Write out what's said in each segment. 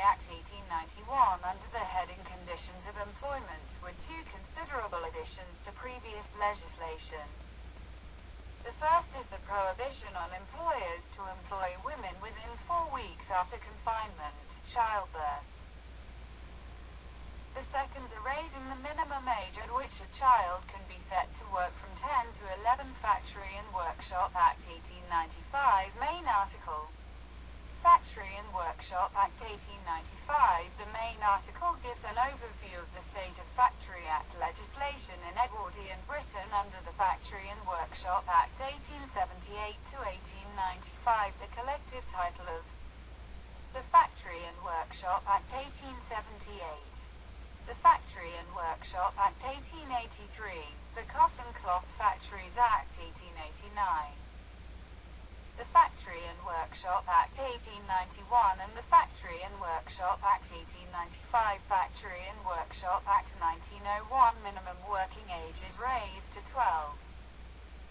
Act 1891 under the heading Conditions of Employment were two considerable additions to previous legislation. The first is the prohibition on employers to employ women within 4 weeks after confinement, childbirth. The second, the raising the minimum age at which a child can be set to work from 10 to 11. Factory and Workshop Act 1895, main article. Factory and Workshop Act 1895. The main article gives an overview of the state of Factory Act legislation in Britain under the Factory and Workshop Act 1878 to 1895. The collective title of the Factory and Workshop Act 1878. The Factory and Workshop Act 1883. The Cotton Cloth Factories Act 1889. The Factory and Workshop Act 1891 and the Factory and Workshop Act 1895. Factory and Workshop Act 1901. Minimum working age is raised to 12.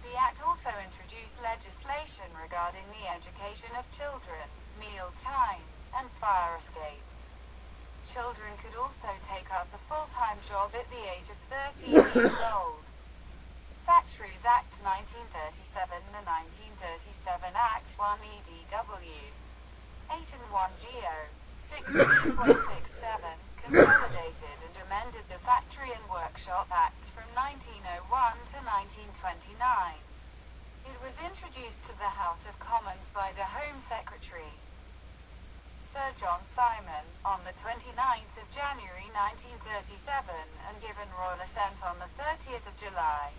The Act also introduced legislation regarding the education of children, meal times, and fire escapes. Children could also take up a full-time job at the age of 13 years old. Factories Act 1937. The 1937 Act 1 EDW 8 and 1 GO 16.67 consolidated and amended the Factory and Workshop Acts from 1901 to 1929. It was introduced to the House of Commons by the Home Secretary, Sir John Simon, on the 29th of January 1937 and given royal assent on the 30th of July.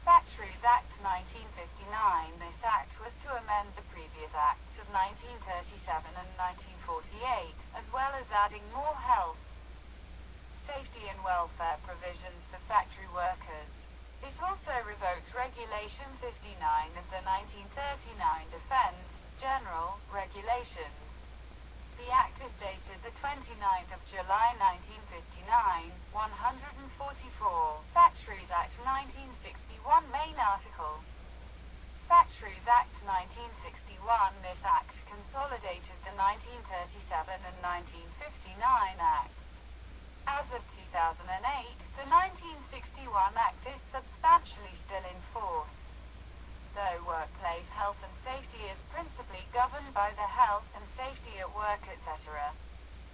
Factories Act 1959. This act was to amend the previous acts of 1937 and 1948, as well as adding more health, safety and welfare provisions for factory workers. It also revoked Regulation 59 of the 1939 Defence General Regulations. The Act is dated the 29th of July 1959, 144. Factories Act 1961. Main article. Factories Act 1961. This Act consolidated the 1937 and 1959 Acts. As of 2008, the 1961 Act is substantially still in force, though workplace health and safety is principally governed by the Health and Safety at Work, etc.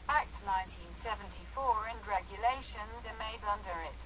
Act 1974 and regulations are made under it.